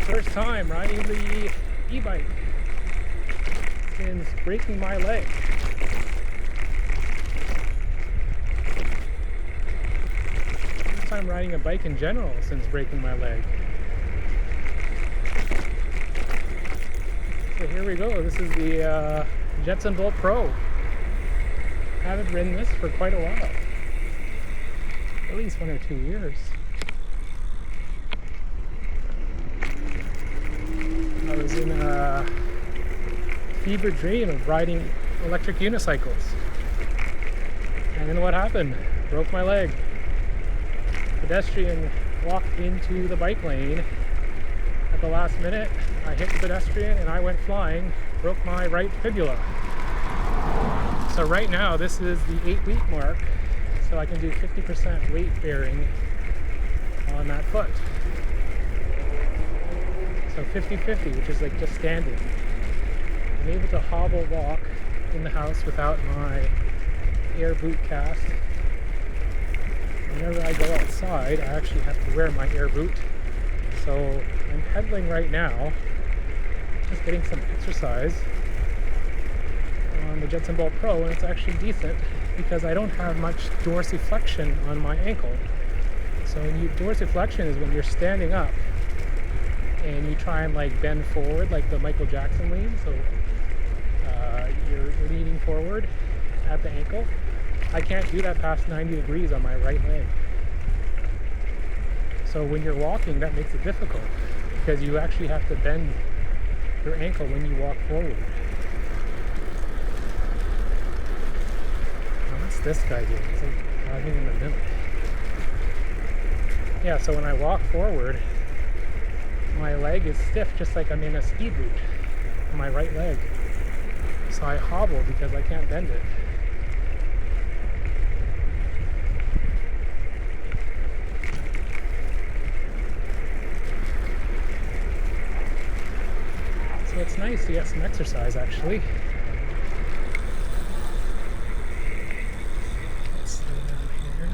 First time riding the e-bike since breaking my leg. First time riding a bike in general since breaking my leg. So here we go. This is the Jetson Bolt Pro. Haven't ridden this for quite a while. At least 1 or 2 years. I was in a fever dream of riding electric unicycles. And then what happened? Broke my leg. Pedestrian walked into the bike lane. At the last minute, I hit the pedestrian and I went flying, broke my right fibula. So right now, this is the 8-week mark, so I can do 50% weight bearing on that foot. So 50-50, which is like just standing. I'm able to hobble walk in the house without my air boot cast. Whenever I go outside, I actually have to wear my air boot. So I'm pedaling right now, just getting some exercise on the Jetson Bolt Pro, and it's actually decent because I don't have much dorsiflexion on my ankle. So dorsiflexion is when you're standing up and you try and like bend forward like the Michael Jackson lean, so you're leaning forward at the ankle. I can't do that past 90 degrees on my right leg. So when you're walking, that makes it difficult because you actually have to bend your ankle when you walk forward. Now, what's this guy doing? He's like driving in the middle. Yeah, so when I walk forward, my leg is stiff just like I'm in a ski boot on my right leg. So I hobble because I can't bend it. So it's nice to get some exercise actually. Let's slow down here.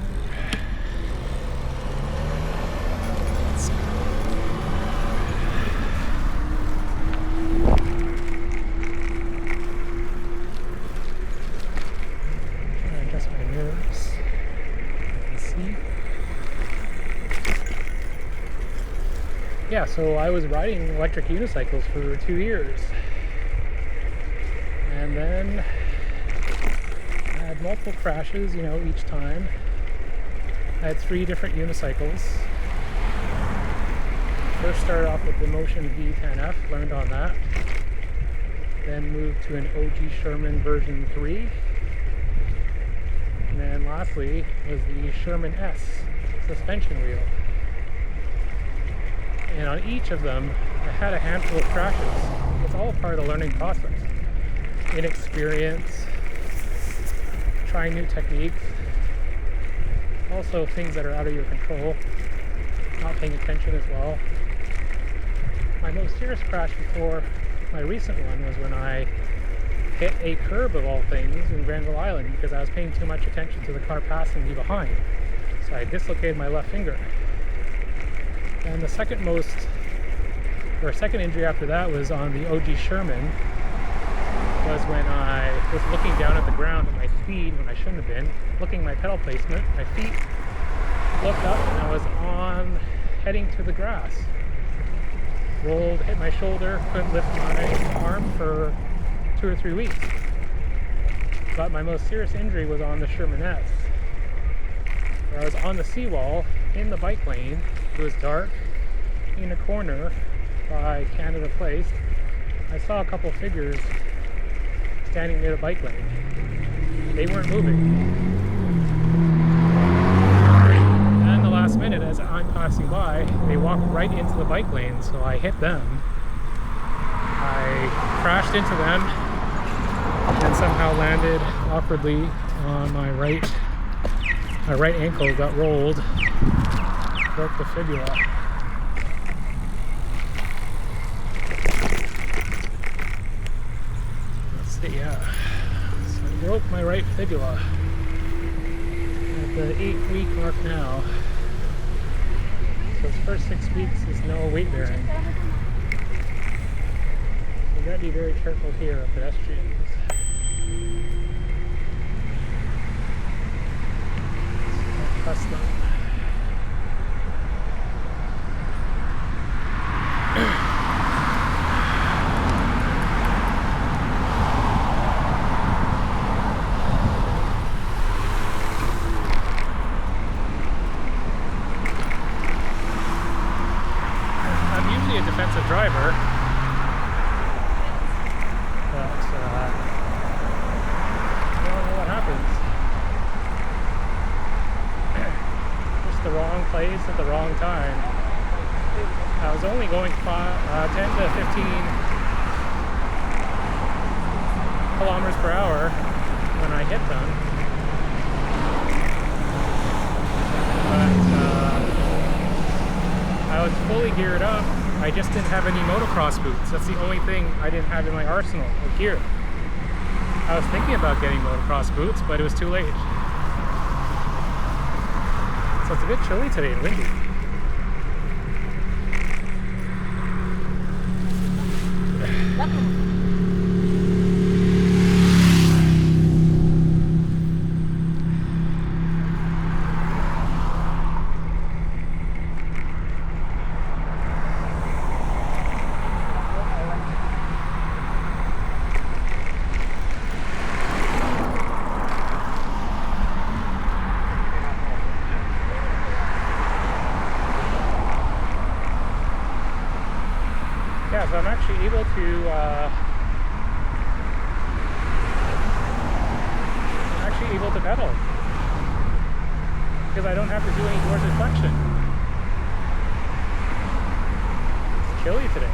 Let's go. Try and adjust my nerves. I can see. Yeah, so I was riding electric unicycles for 2 years. And then I had multiple crashes, each time. I had 3 different unicycles. First started off with the Motion V10F, learned on that. Then moved to an OG Sherman version 3. And then lastly was the Sherman S suspension wheel. And on each of them, I had a handful of crashes. It's all part of the learning process. Inexperience, trying new techniques, also things that are out of your control, not paying attention as well. My most serious crash before my recent one was when I hit a curb of all things in Granville Island because I was paying too much attention to the car passing me behind. So I dislocated my left finger. And the second injury after that was on the OG Sherman, was when I was looking down at the ground at my speed when I shouldn't have been, looking at my pedal placement, my feet looked up and I was heading to the grass. Rolled, hit my shoulder, couldn't lift my arm for 2 or 3 weeks. But my most serious injury was on the Sherman S, where I was on the seawall in the bike lane. It was dark, in a corner by Canada Place. I saw a couple figures standing near the bike lane. They weren't moving. And the last minute, as I'm passing by, they walked right into the bike lane, so I hit them. I crashed into them and somehow landed awkwardly on my right ankle, got rolled. Broke the fibula. Let's see, yeah. So I broke my right fibula at the 8-week mark now. So the first 6 weeks is no weight bearing. You gotta be very careful here of pedestrians. Don't trust them. I'm usually a defensive driver, but you don't know what happens. Just the wrong place at the wrong time. I was only going 10 to 15 kilometers per hour when I hit them. But I was fully geared up. I just didn't have any motocross boots. That's the only thing I didn't have in my arsenal of gear. I was thinking about getting motocross boots, but it was too late. So it's a bit chilly today and windy. Yeah, so I'm actually able to pedal because I don't have to do any door deflection. It's chilly today.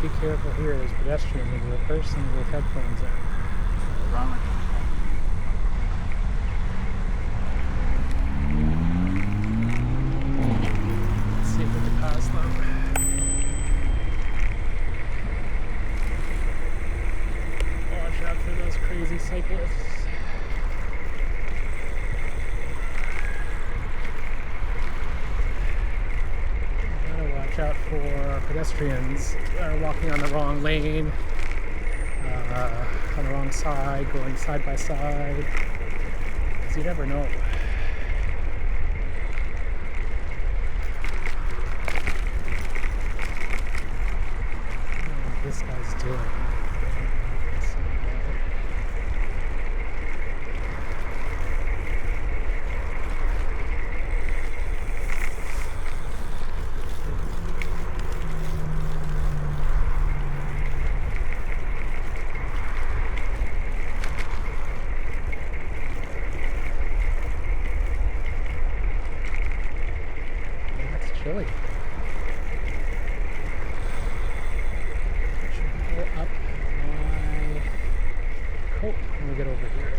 Be careful here, there's pedestrians and there's a person with headphones in. Let's see if we can pass them. Watch out for those crazy cyclists. Watch out for pedestrians that are walking on the wrong lane, on the wrong side, going side by side, because you never know. I don't know what this guy's doing. Chilly. Should pull up my coat when we get over here.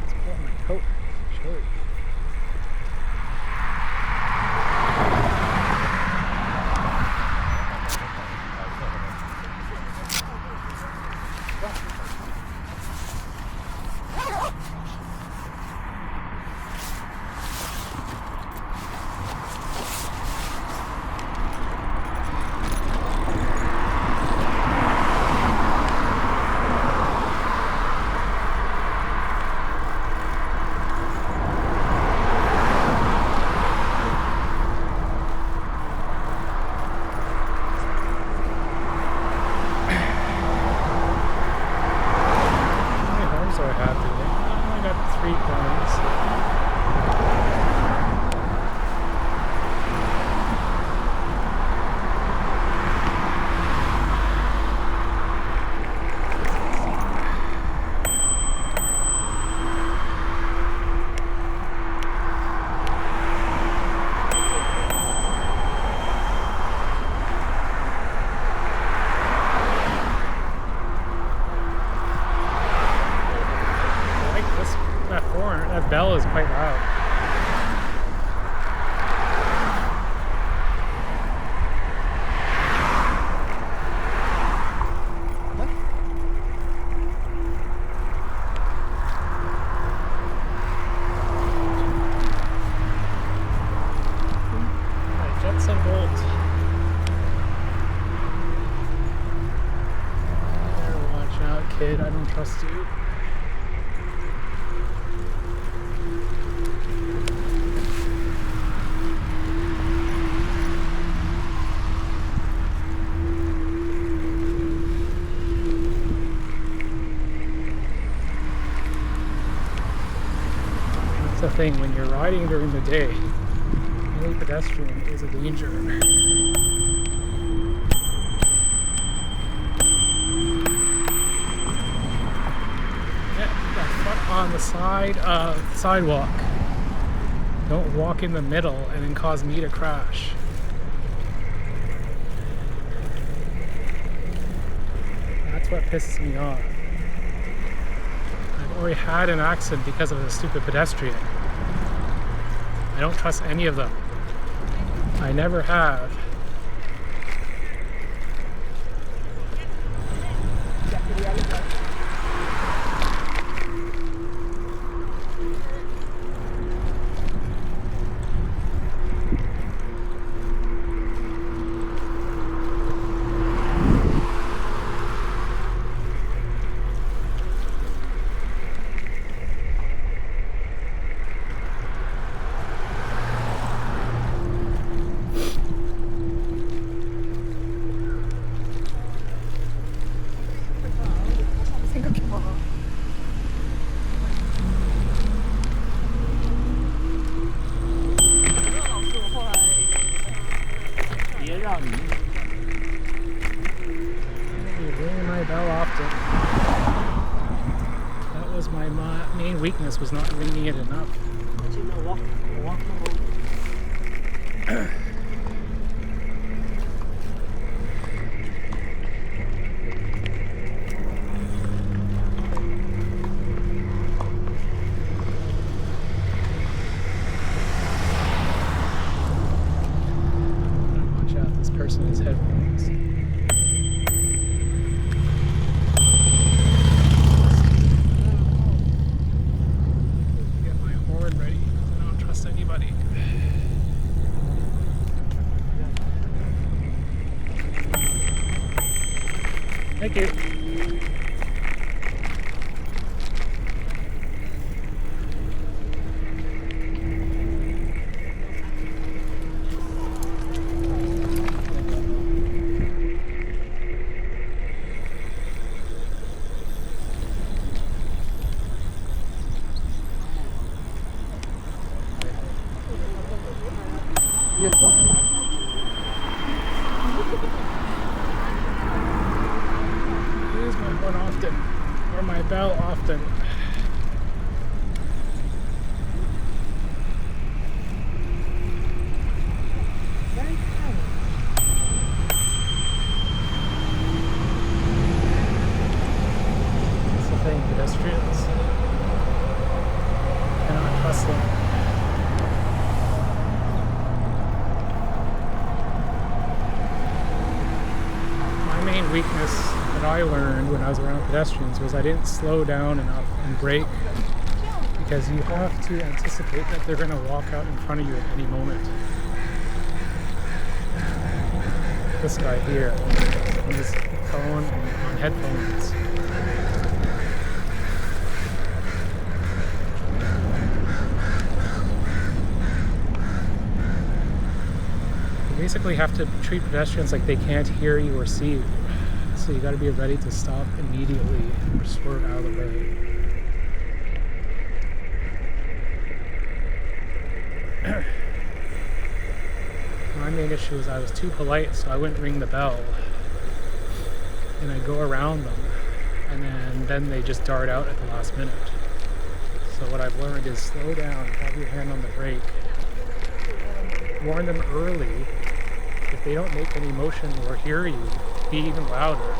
Let's pull up my coat. It's chilly. That bell is quite loud. Jetson Bolt. Better watch out, kid. I don't trust you. That's the thing, when you're riding during the day, any pedestrian is a danger. Get the foot on the side of the sidewalk. Don't walk in the middle and then cause me to crash. That's what pisses me off. I've already had an accident because of a stupid pedestrian. I don't trust any of them. I never have. 생각해봐. 别让你 You're ringing my bell often. That was my main weakness, was not ringing it enough. Watch out, this person has headphones. Get my horn ready. I don't trust anybody. Thank you. Use my horn often, or my bell often. That's the thing, pedestrians. Cannot trust them. Main weakness that I learned when I was around pedestrians was I didn't slow down enough and brake, because you have to anticipate that they're going to walk out in front of you at any moment. This guy here on his phone and on headphones. You basically have to treat pedestrians like they can't hear you or see you. So you got to be ready to stop immediately or swerve out of the way. My main issue was I was too polite, so I wouldn't ring the bell. And I'd go around them, and then they just dart out at the last minute. So what I've learned is slow down, have your hand on the brake, warn them early. If they don't make any motion or hear you, be even louder.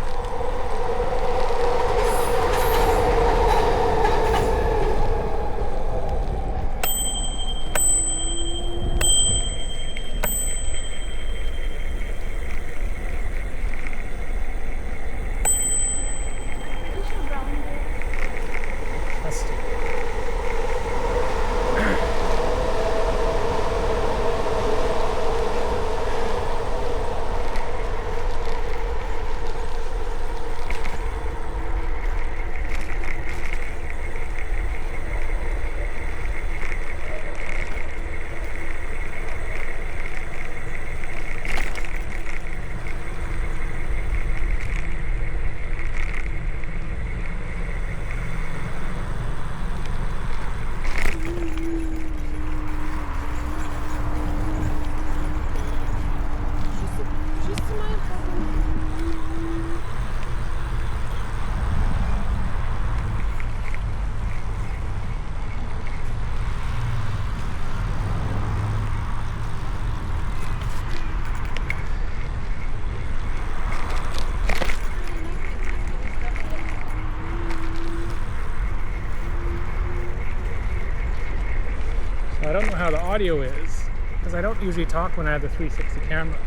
how the audio is, because I don't usually talk when I have the 360 camera.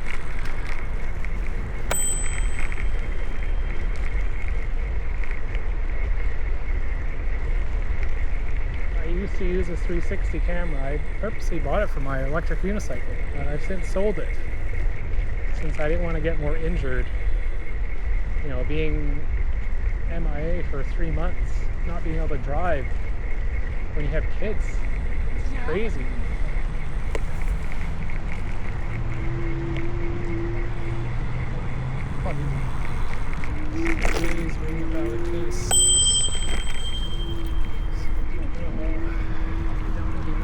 I used to use this 360 camera. I purposely bought it for my electric unicycle, but I've since sold it since I didn't want to get more injured. You know, being MIA for 3 months, not being able to drive when you have kids. It's crazy. Please ring the bell in case.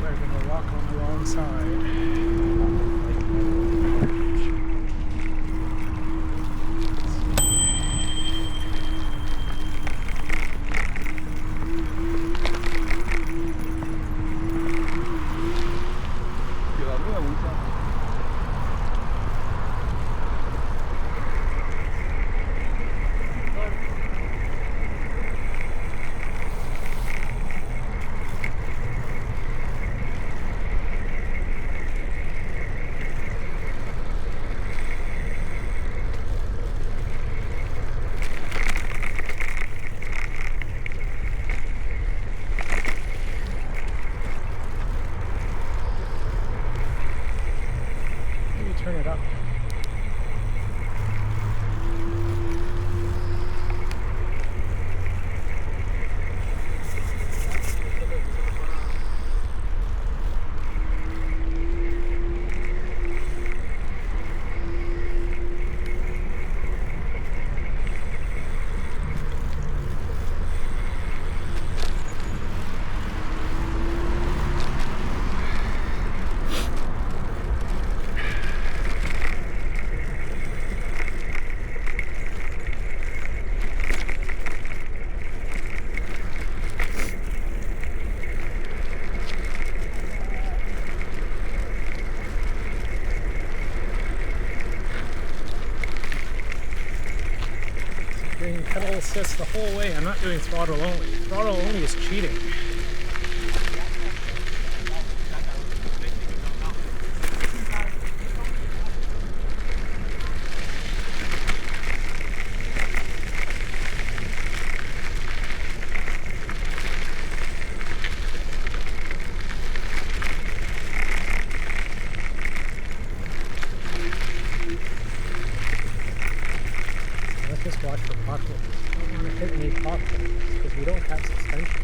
We're going to walk on the wrong side. Turn it up. Doing pedal assist the whole way. I'm not doing throttle only. Throttle only is cheating. Just watch for potholes. I don't want to hit any potholes because we don't have suspension.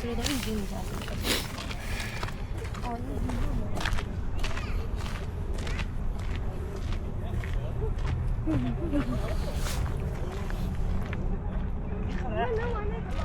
这个都1斤5毫升。哦，那能玩那个吗？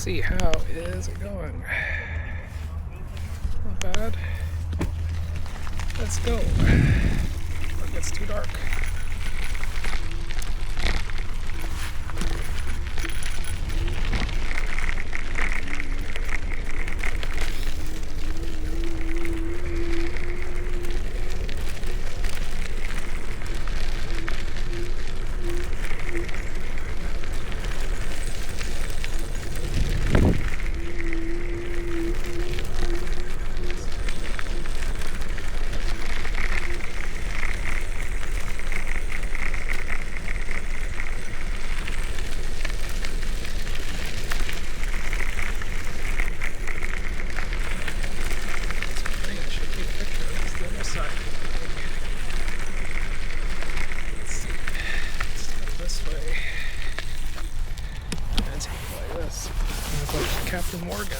see, how is it going? Not bad. Let's go. Before it gets too dark. Captain Morgan.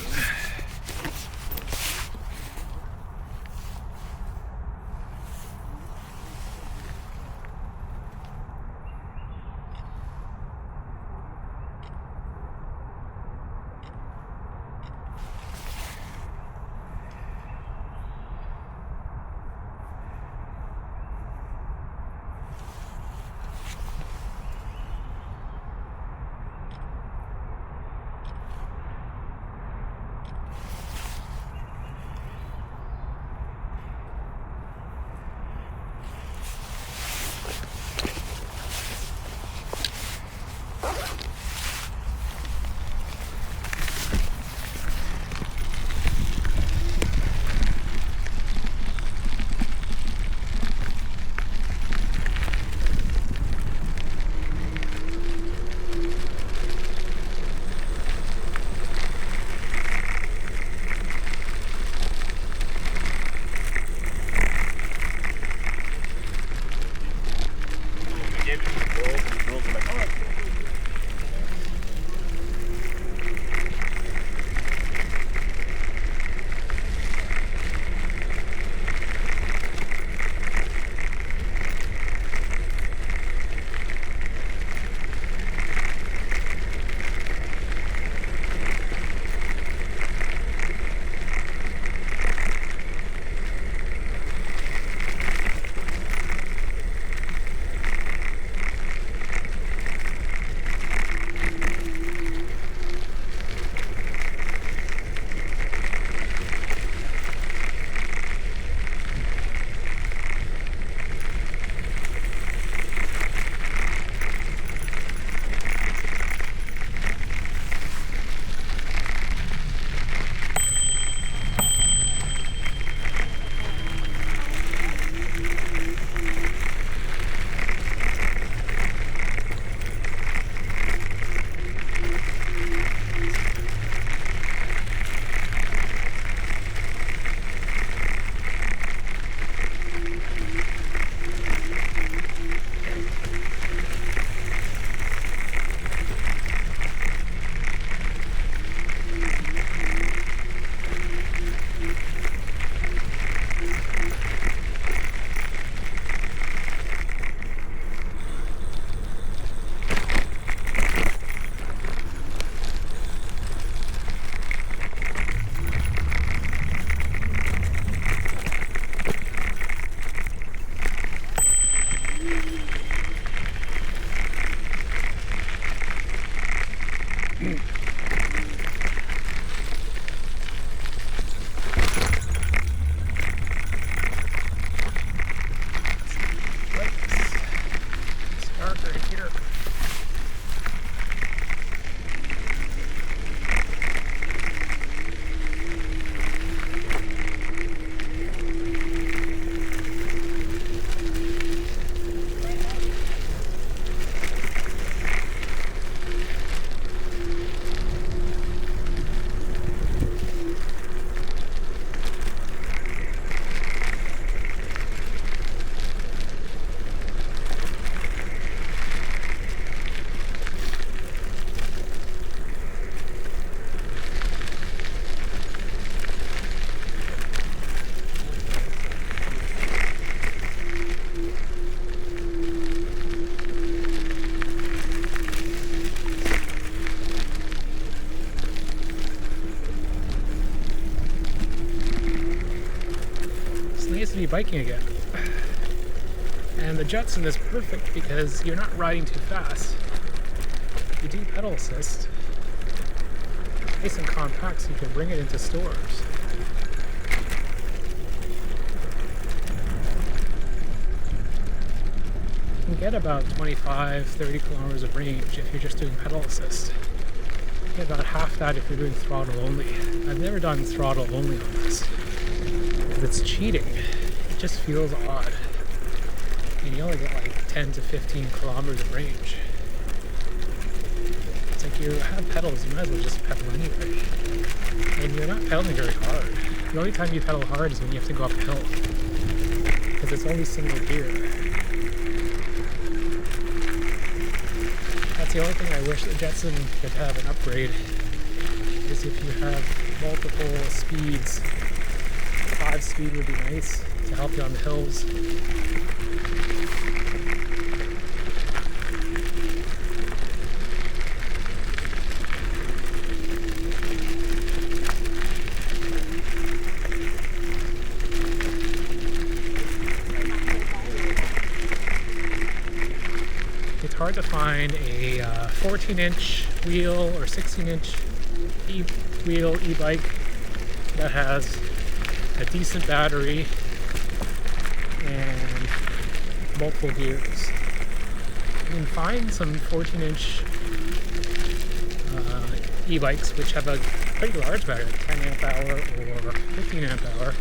biking again. And the Jetson is perfect because you're not riding too fast. You do pedal assist. Nice and compact so you can bring it into stores. You can get about 25-30 kilometers of range if you're just doing pedal assist. You get about half that if you're doing throttle only. I've never done throttle only on this because it's cheating. It just feels odd. And you only get like 10 to 15 kilometers of range. It's like you have pedals, you might as well just pedal anyway. And you're not pedaling very hard. The only time you pedal hard is when you have to go uphill. Because it's only single gear. That's the only thing I wish the Jetson could have an upgrade, is if you have multiple speeds. 5-speed would be nice to help you on the hills. It's hard to find a 14-inch wheel or 16-inch wheel e-bike that has a decent battery and multiple gears. You can find some 14-inch e-bikes which have a pretty large battery, like 10 amp hour or 15 amp hour,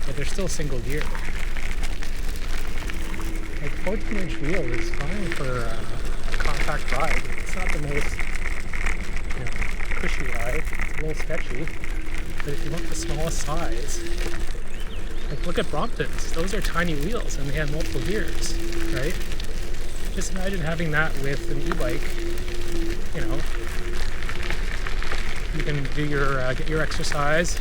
but they're still single gear. Like 14-inch wheel is fine for a compact ride. It's not the most cushy ride. It's a little sketchy. But if you want the smallest size, like look at Bromptons. Those are tiny wheels and they have multiple gears, right? Just imagine having that with an e-bike. You know, you can do your get your exercise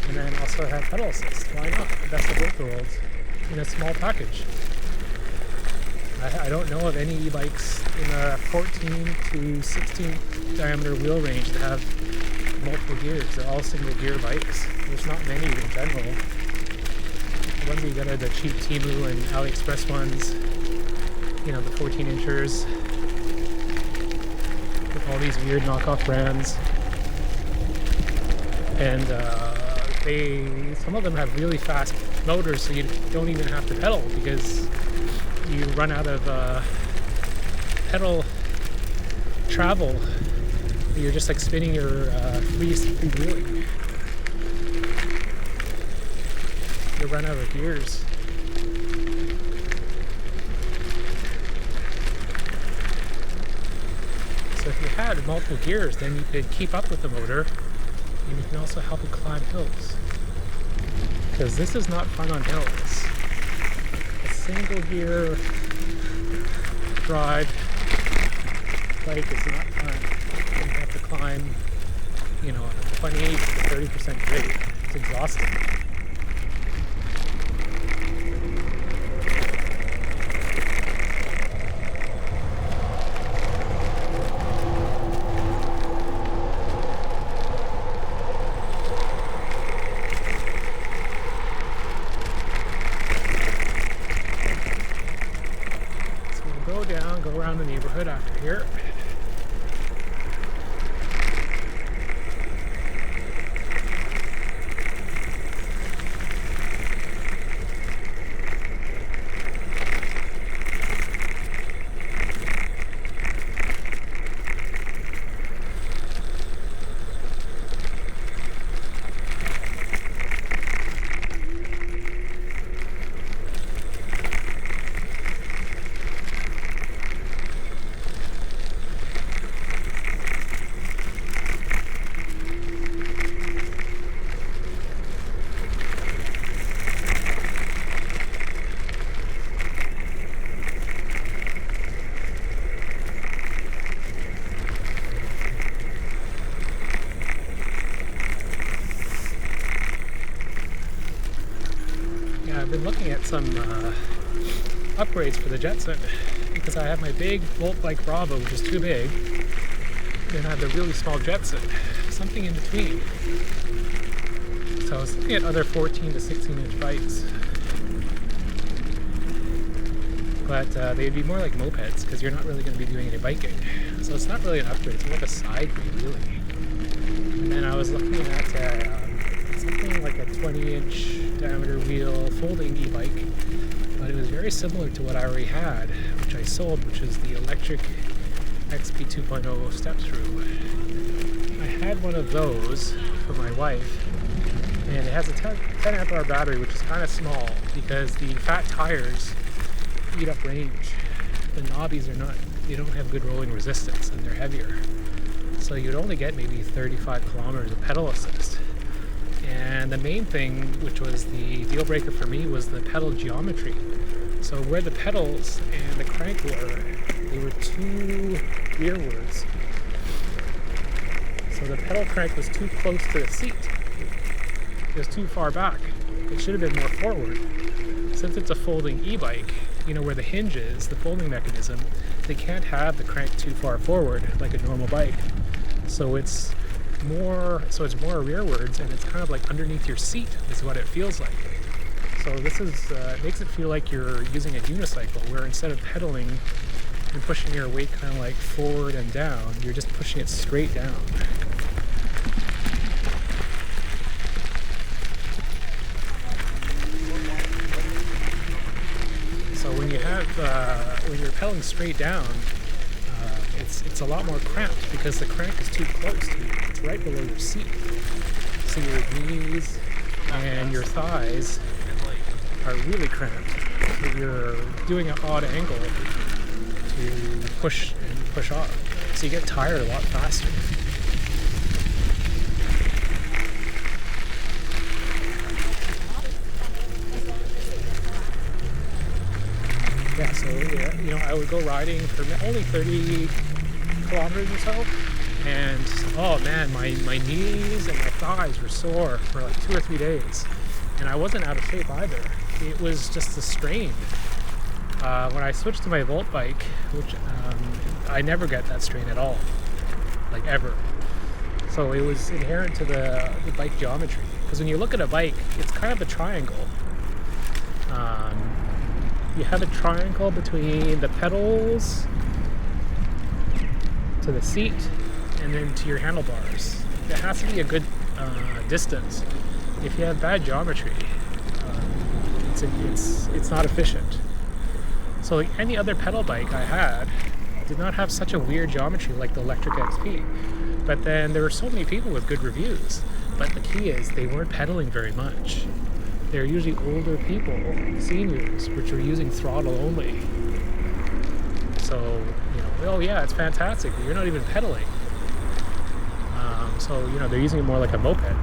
and then also have pedal assist. Why not? The best of both worlds in a small package. I don't know of any e-bikes in a 14 to 16 diameter wheel range that have multiple gears. They're all single gear bikes. There's not many in general. The ones you get are the cheap Temu and AliExpress ones, you know, the 14 inchers with all these weird knockoff brands. And some of them have really fast motors, so you don't even have to pedal because you run out of pedal travel. You're just like spinning your freewheeling. You run out of gears. So if you had multiple gears, then you could keep up with the motor, and you can also help it climb hills. Because this is not fun on hills. Single gear drive bike is not fun. You have to climb, you know, a 28 to 30% grade. It's exhausting. Go around the neighborhood after here. I've been looking at some upgrades for the Jetson because I have my big Volt Bike Bravo, which is too big, and I have the really small Jetson, something in between. So I was looking at other 14 to 16 inch bikes, but they'd be more like mopeds because you're not really going to be doing any biking. So it's not really an upgrade, it's more like a side view really. And then I was looking at something like a 20-inch diameter wheel folding e-bike, but it was very similar to what I already had, which I sold, which is the electric XP 2.0 step through. I had one of those for my wife, and it has a 10 amp hour battery, which is kind of small because the fat tires eat up range. The knobbies they don't have good rolling resistance, and they're heavier. So you'd only get maybe 35 kilometers of pedal assist. And the main thing, which was the deal breaker for me, was the pedal geometry. So where the pedals and the crank were, they were too rearwards. So the pedal crank was too close to the seat. It was too far back. It should have been more forward. Since it's a folding e-bike, where the hinge is, the folding mechanism, they can't have the crank too far forward like a normal bike. So it's more rearwards, and it's kind of like underneath your seat is what it feels like. So this it makes it feel like you're using a unicycle, where instead of pedaling and pushing your weight kind of like forward and down, you're just pushing it straight down. So when you're pedaling straight down, it's a lot more cramped because the crank is too close to you. It's right below your seat. So your knees and your thighs are really cramped. So you're doing an odd angle to push and push off. So you get tired a lot faster. Yeah, so I would go riding for only 30 kilometers or so, and oh man, my knees and my thighs were sore for like 2 or 3 days, and I wasn't out of shape either. It was just a strain. When I switched to my Volt bike, which I never get that strain at all, like ever. So it was inherent to the bike geometry, because when you look at a bike, it's kind of a triangle. You have a triangle between the pedals to the seat and then to your handlebars. It has to be a good distance. If you have bad geometry, it's not efficient. So like any other pedal bike I had did not have such a weird geometry like the electric XP. But then there were so many people with good reviews. But the key is they weren't pedaling very much. They're usually older people, seniors, which are using throttle only. So, oh yeah, it's fantastic, but you're not even pedaling. So, they're using it more like a moped.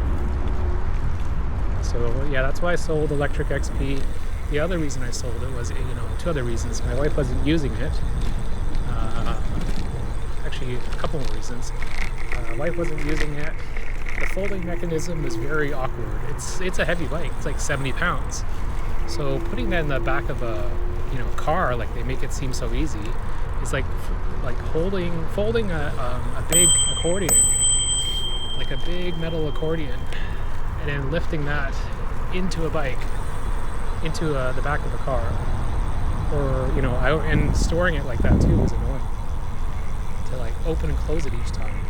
So, yeah, that's why I sold electric XP. The other reason I sold it was, 2 other reasons. My wife wasn't using it. Actually, a couple more reasons. My wife wasn't using it. The folding mechanism was very awkward. It's a heavy bike. It's like 70 pounds. So putting that in the back of a car, like they make it seem so easy, is like folding a big accordion, like a big metal accordion, and then lifting that into a bike, into the back of a car, or and storing it like that too was annoying. To like open and close it each time.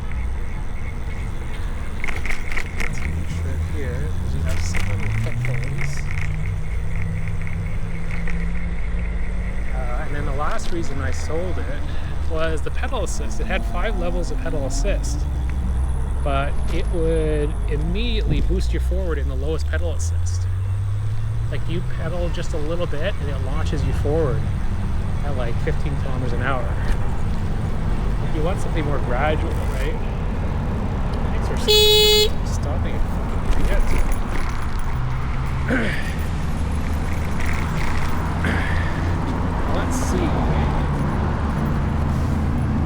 Here, because you have some little headphones. And then the last reason I sold it was the pedal assist. It had 5 levels of pedal assist, but it would immediately boost you forward in the lowest pedal assist. Like you pedal just a little bit and it launches you forward at like 15 kilometers an hour. If you want something more gradual, right? Thanks for stopping it. Let's see.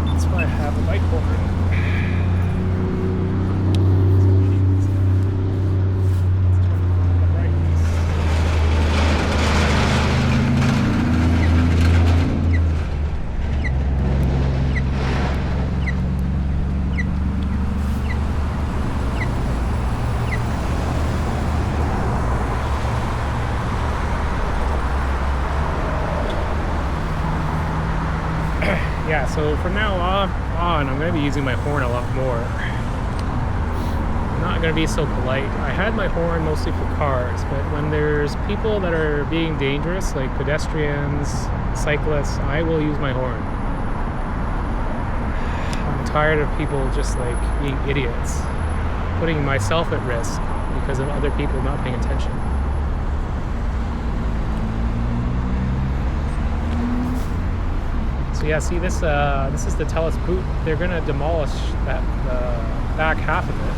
That's why I have a bike holder. Yeah, so from now on, I'm going to be using my horn a lot more. I'm not going to be so polite. I had my horn mostly for cars, but when there's people that are being dangerous, like pedestrians, cyclists, I will use my horn. I'm tired of people just like being idiots, putting myself at risk because of other people not paying attention. So yeah, see this is the Telus boot. They're gonna demolish that back half of it,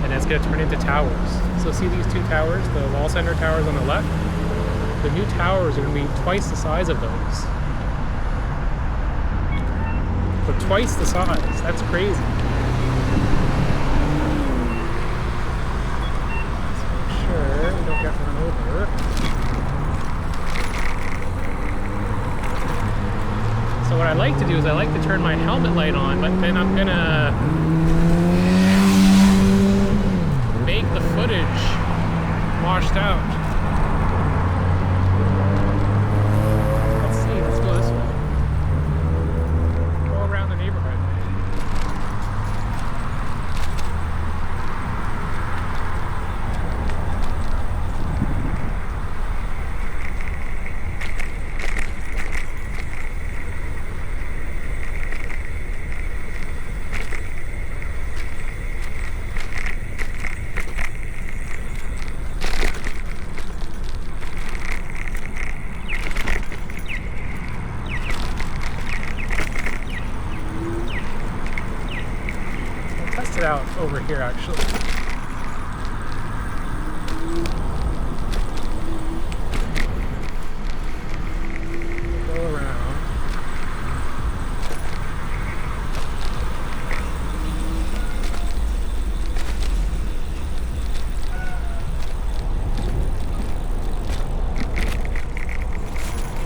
and it's gonna turn into towers. So see these two towers, the wall center towers on the left. The new towers are gonna be twice the size of those. For twice the size. That's crazy. Let's make sure we don't get run over. So what I like to do is I like to turn my helmet light on, but then I'm gonna make the footage washed out. Let's see, let's go this way. Go around the neighborhood. Out over here actually. Go around.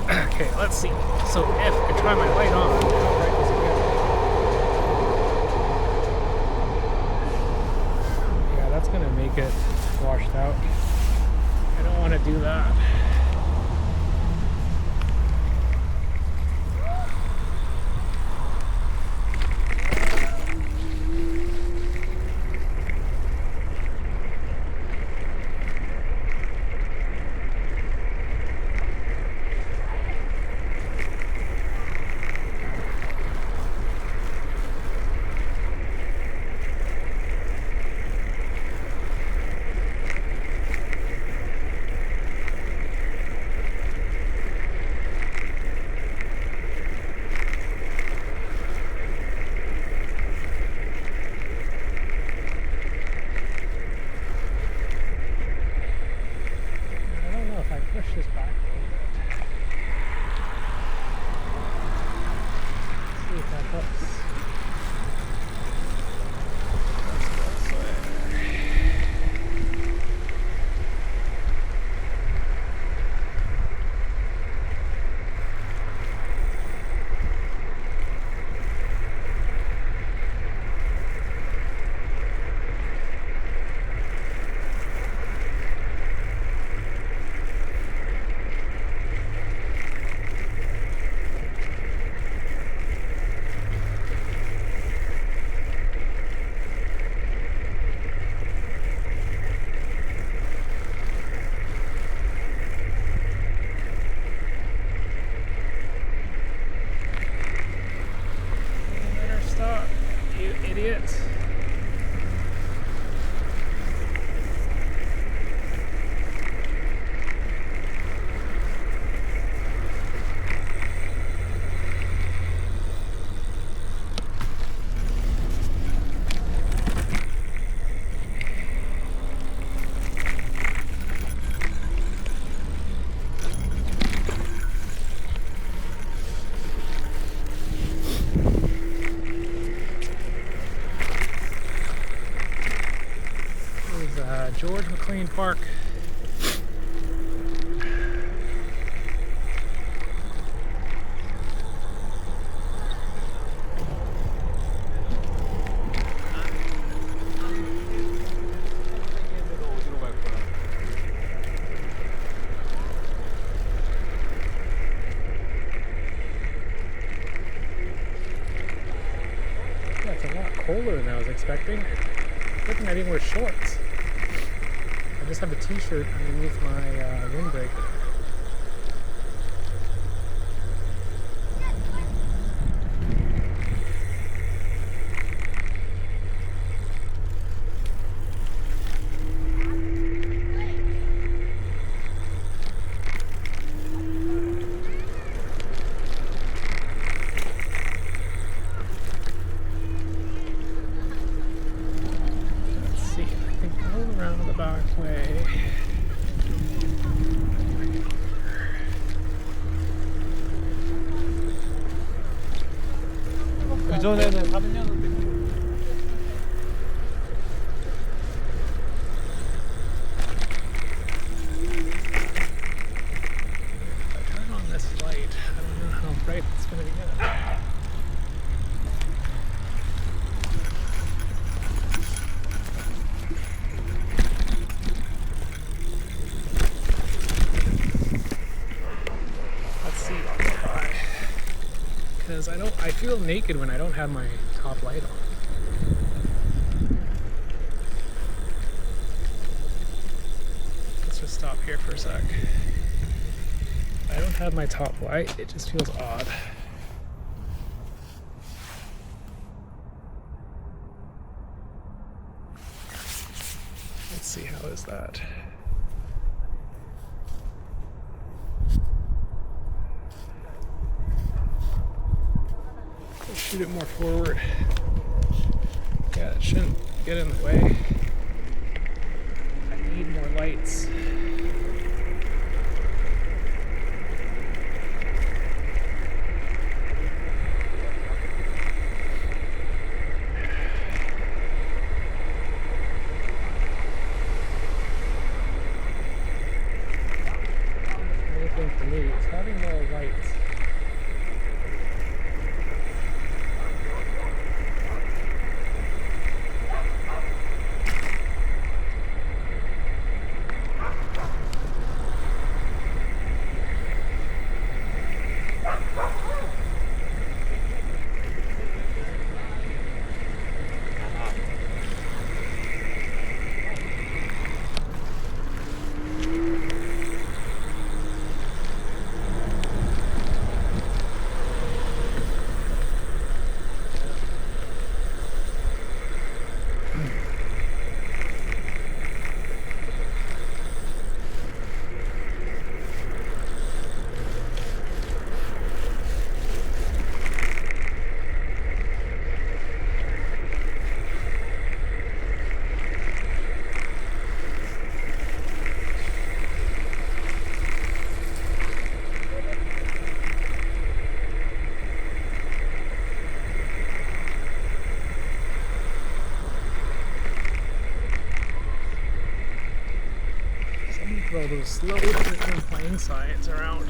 Okay, let's see. So if I try my light on, how bright does it get? That's gonna make it washed out. I don't want to do that. Push this back a little bit. Let's see if that helps. Idiot. George McLean Park. colder than I was expecting. Looking, I didn't wear shorts. I just have a t-shirt underneath my windbreaker. Around the back way. 그전에는 사느냐는데 If I turn on this light, I don't know how bright it's going to get. Because I feel naked when I don't have my top light on. Let's just stop here for a sec. I don't have my top light, it just feels odd. Let's see, how is that? Shoot it more forward. Yeah, it shouldn't get in the way. I need more lights. The main thing for me is having more lights. Throw those slow plane signs around.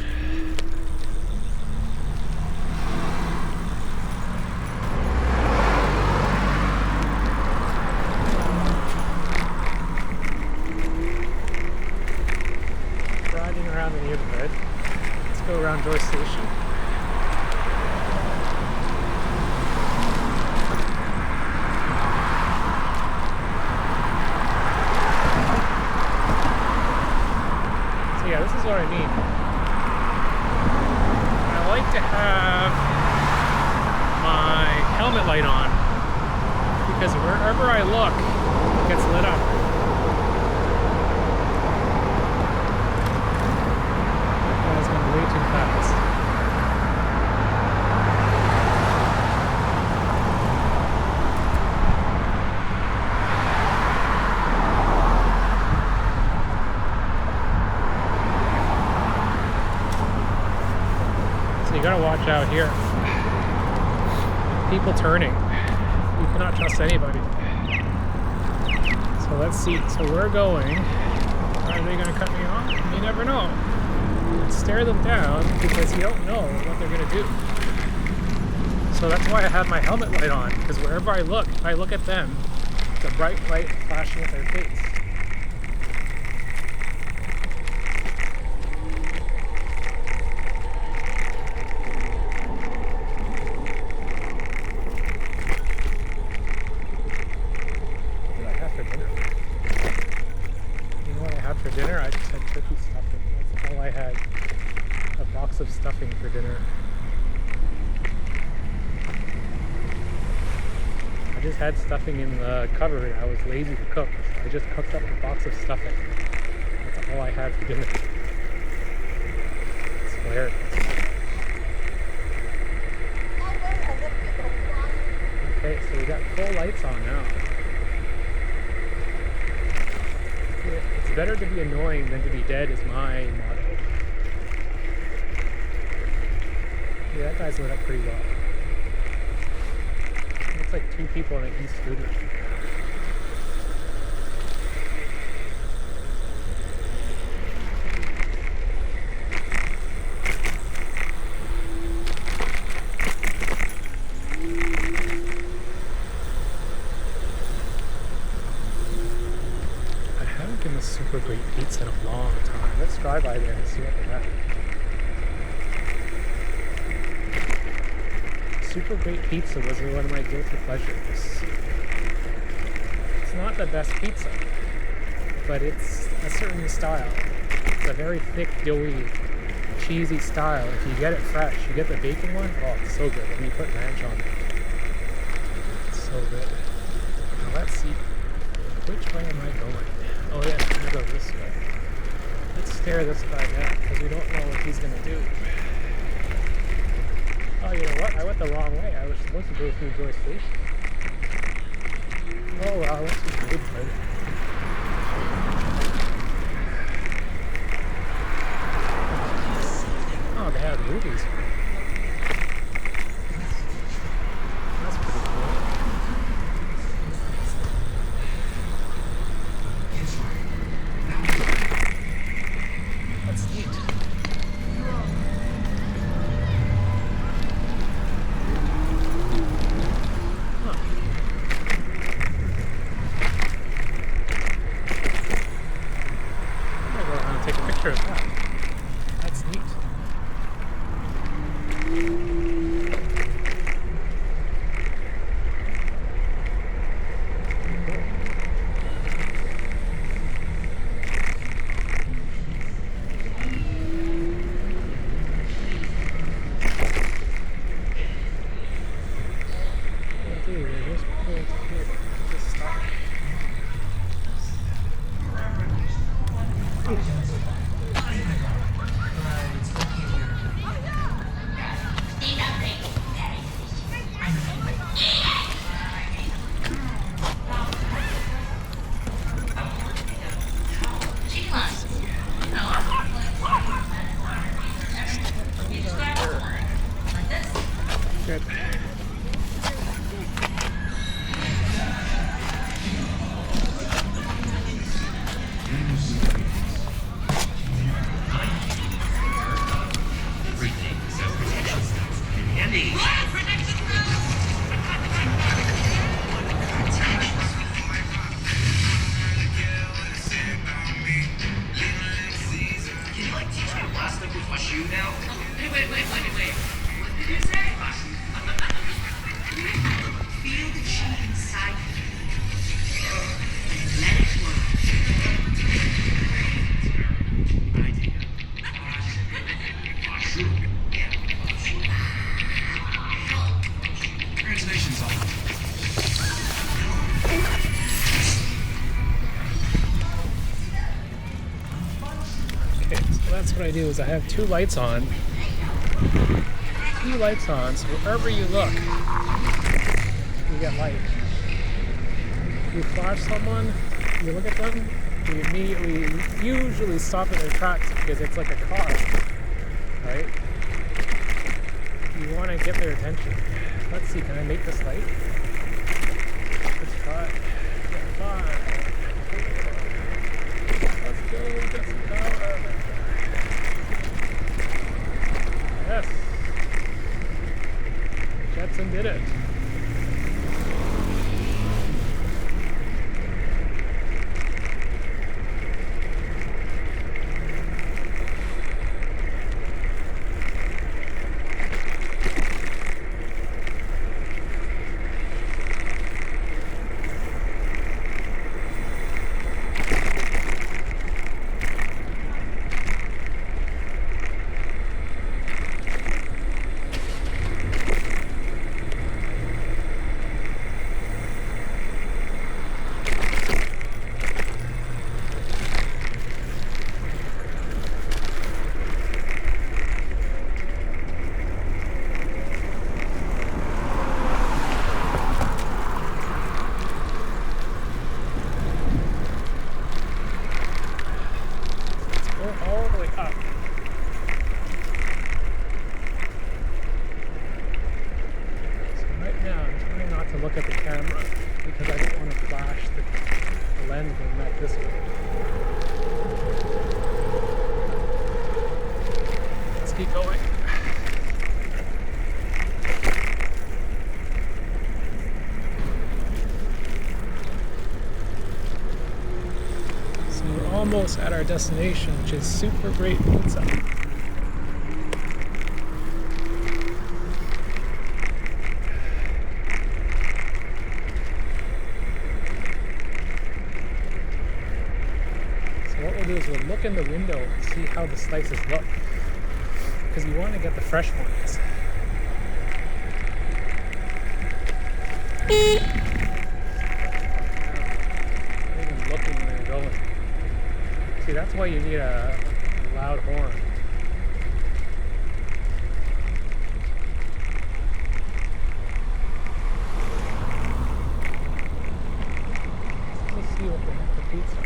Riding around the neighborhood. Let's go around Joy Station. Yeah, this is what I mean. I like to have my helmet light on because wherever I look, it gets lit up. That was going way too fast. You gotta watch out here. People turning. You cannot trust anybody. So let's see. So we're going. Are they gonna cut me off? You never know. Stare them down because you don't know what they're gonna do. So that's why I have my helmet light on, because wherever I look, if I look at them, the bright light flashing at their face. box of stuffing for dinner. I just had stuffing in the cupboard. I was lazy to cook, so I just cooked up a box of stuffing. That's all I had for dinner. It's hilarious. Okay, so we got full lights on now. It's better to be annoying than to be dead is my motto. Yeah, that guy's lit up pretty well. Looks like two people in an e-scooter. I haven't been to Super Great Pizza in a long time. Let's drive by there and see what they have. Super Great Pizza was one of my guilty pleasures. It's not the best pizza, but it's a certain style. It's a very thick, doughy, cheesy style. If you get it fresh, you get the bacon one, oh, it's so good. And you put ranch on it. It's so good. Now let's see, which way am I going? Oh yeah, I'm gonna go this way. Let's stare this guy down, because we don't know what he's gonna do. Oh, you know what? I went the wrong way. I was supposed to go through Joy Station. Oh, wow, I went through the good place. Oh, they have movies. That's pretty cool. That's neat. Take a picture of that. That's neat. Good. Okay, so that's what I do is I have two lights on. So wherever you look, you get light. You flash someone, you look at them, you immediately, usually stop in their tracks because it's like a car, right? You want to get their attention. Let's see, can I make this light? Let's try. 5, 4. Let's go, Jetson Power. Yes. Jetson did it. keep going. So we're almost at our destination, which is Super Great Pizza. Is we'll look in the window and see how the slices look, because you want to get the fresh ones. Not even looking where you're going. See, that's why you need a loud horn. Let's see what they have for pizza.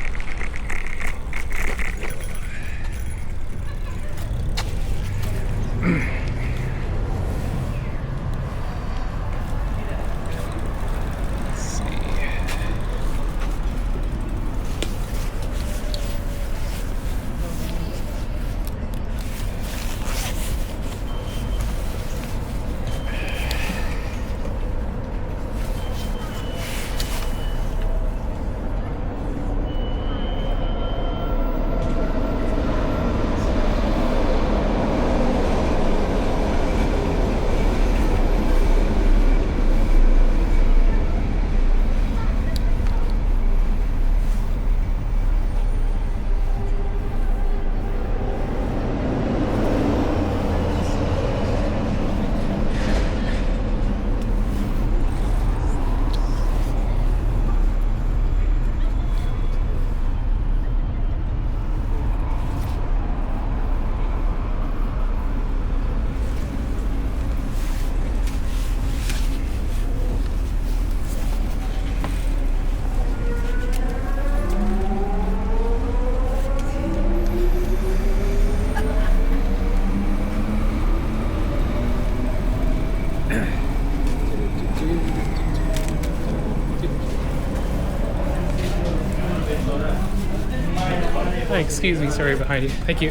Hi, excuse me, sorry, behind you. Thank you.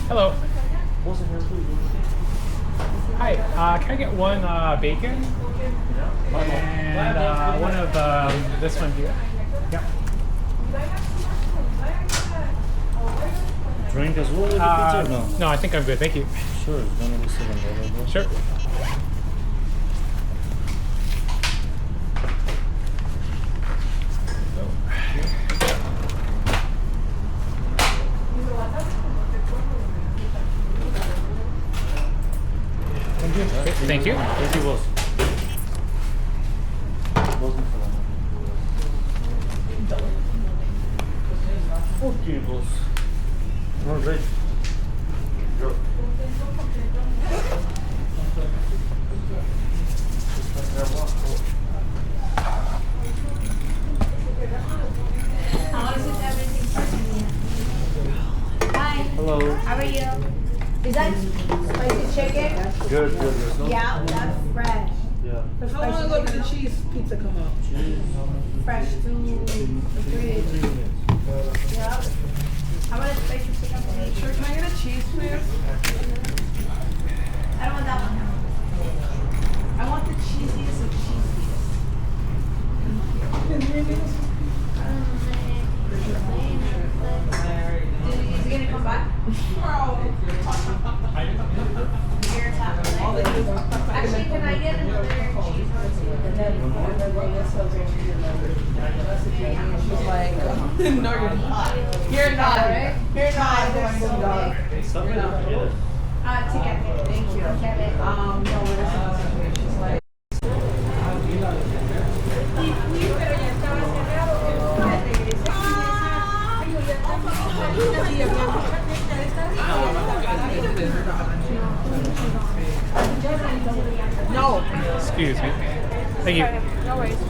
Hello. Hi, can I get one bacon? And one of this one here. Yep. Drink as well with the pizza or no? No, I think I'm good. Thank you. Sure, it's gonna be $7. Sure. Thank you. Thank you, boss. Okay, boss. All right. Go. Hi. Hello. How are you? Is that spicy chicken? Good. There's no. Yeah, that's fresh. Yeah. The How long ago did the cheese pizza come out? fresh to the fridge? Yeah. How about a spicy chicken for me? Sure, can I get a cheese, please? I don't want that one. I want the cheesiest of cheesiest. Is he gonna come back? Actually, can I get another cheese one too? She's like, no, you're not. You're not. Right? You're not. They're so big. Together. Thank you. Kevin. No, what is it? She's like, no. Excuse me. Thank you. No worries.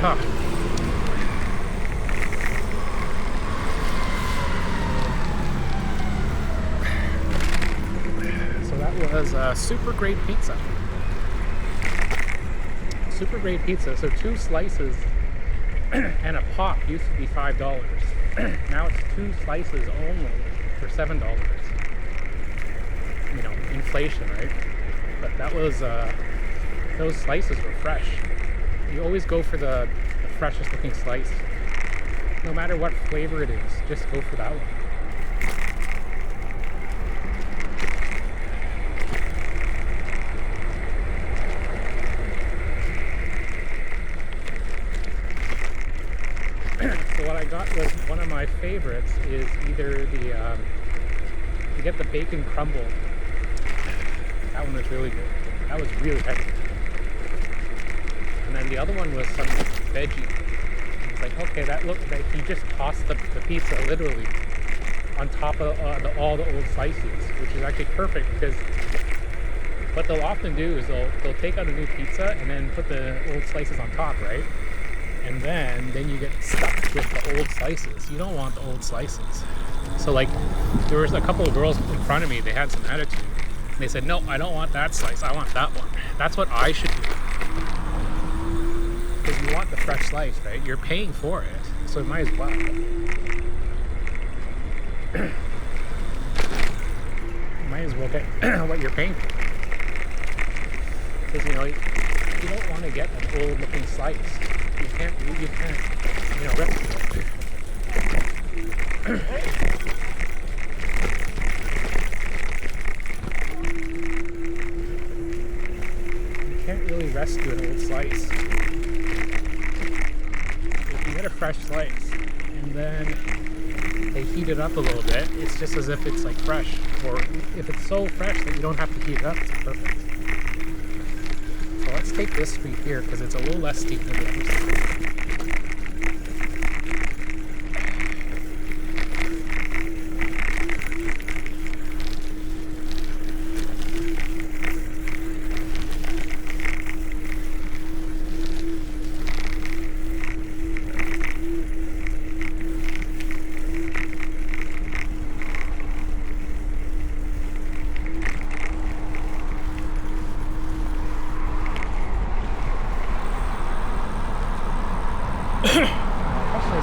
Huh. So that was super great pizza. Super great pizza. So 2 slices and a pop used to be $5. Now it's 2 slices only for $7. You know, inflation, right? But that was, those slices were fresh. You always go for the freshest looking slice. No matter what flavor it is, just go for that one. So what I got was one of my favorites is either the, you get the bacon crumble. That one was really good. That was really heavy. And then the other one was some veggie. It's like, okay, that looked like he just tossed the pizza literally on top of all the old slices, which is actually perfect because what they'll often do is they'll take out a new pizza and then put the old slices on top, right? And then you get stuck with the old slices. You don't want the old slices. So like, there was a couple of girls in front of me, they had some attitude. They said, no, I don't want that slice, I want that one. That's what I should do. Because you want the fresh slice, right? You're paying for it, so it might as well. Might as well get what you're paying for. Because, you know, you don't want to get an old looking slice. You can't, you know, risk it. Can't really rescue an old slice. If you get a fresh slice and then they heat it up a little bit, it's just as if it's like fresh. Or if it's so fresh that you don't have to heat it up, it's perfect. So let's take this street here because it's a little less steep than the other street.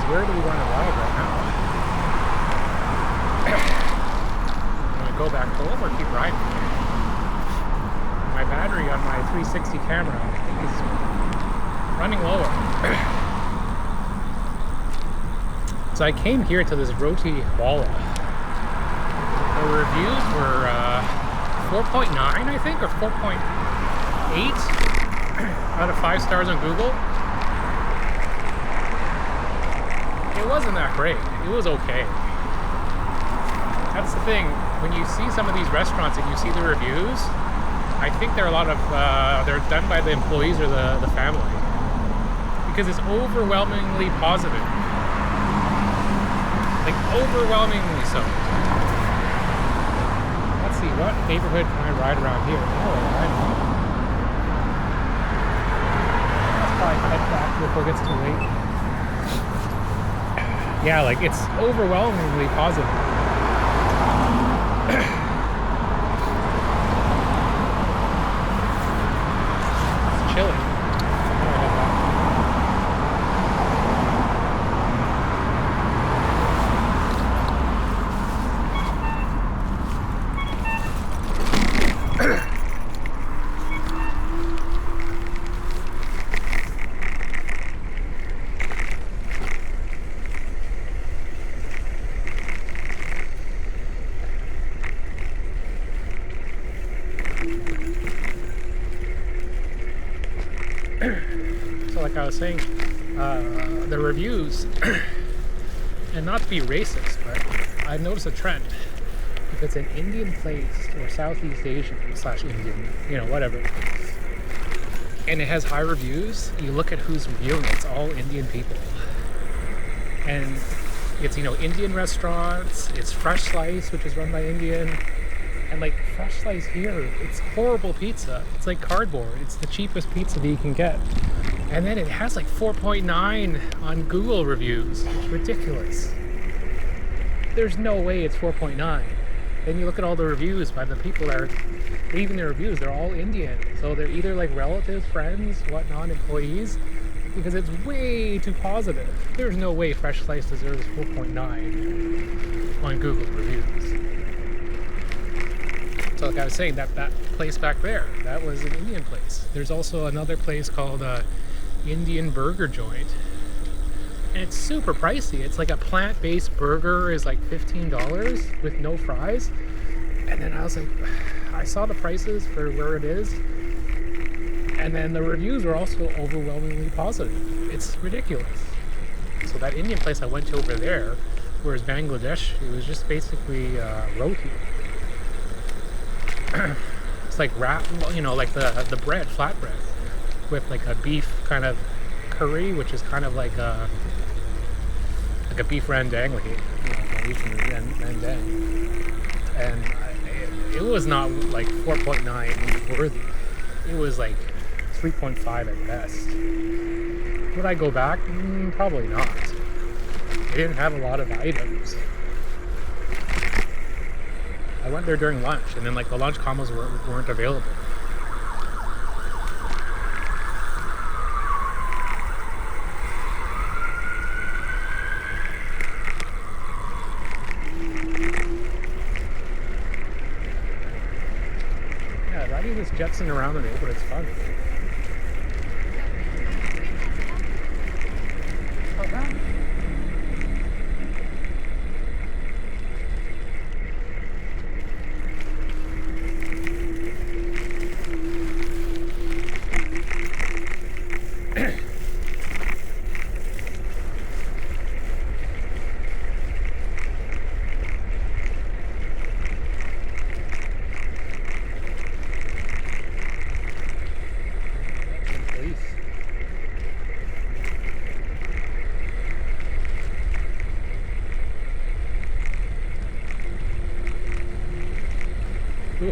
Where do we want to ride right now? I'm going to go back home or keep riding? My battery on my 360 camera is running lower. So I came here to this roti walla. The reviews were 4.9, I think, or 4.8 out of 5 stars on Google. It wasn't that great. It was okay. That's the thing. When you see some of these restaurants and you see the reviews, I think they're a lot of they're done by the employees or the family, because it's overwhelmingly positive, like overwhelmingly so. Let's see, what neighborhood can I ride around here? Oh, I don't know. Let's probably head back before it gets too late. Yeah, like it's overwhelmingly positive. It's chilly. So like I was saying, the reviews, and not to be racist, but I've noticed a trend. If it's an Indian place or Southeast Asian / Indian, you know, whatever, and it has high reviews, you look at who's reviewing it, it's all Indian people. And it's, you know, Indian restaurants, it's Fresh Slice, which is run by Indian, and like Fresh Slice here, it's horrible pizza. It's like cardboard. It's the cheapest pizza that you can get. And then it has like 4.9 on Google reviews. It's ridiculous. There's no way it's 4.9. Then you look at all the reviews by the people that are leaving their reviews. They're all Indian. So they're either like relatives, friends, whatnot, employees, because it's way too positive. There's no way Fresh Slice deserves 4.9 on Google reviews. So like I was saying, that place back there, that was an Indian place. There's also another place called Indian Burger Joint. And it's super pricey. It's like a plant-based burger is like $15 with no fries. And then I was like, I saw the prices for where it is. And then the reviews were also overwhelmingly positive. It's ridiculous. So that Indian place I went to over there, whereas Bangladesh, it was just basically roti. It's like like the bread, flatbread, with like a beef kind of curry, which is kind of like a beef rendang, like Norwegian rendang. And it was not like 4.9 worthy. It was like 3.5 at best. Would I go back? Probably not. They didn't have a lot of items. I went there during lunch, and then like the lunch combos weren't available. Yeah, riding this Jetson around the neighborhood, it's fun.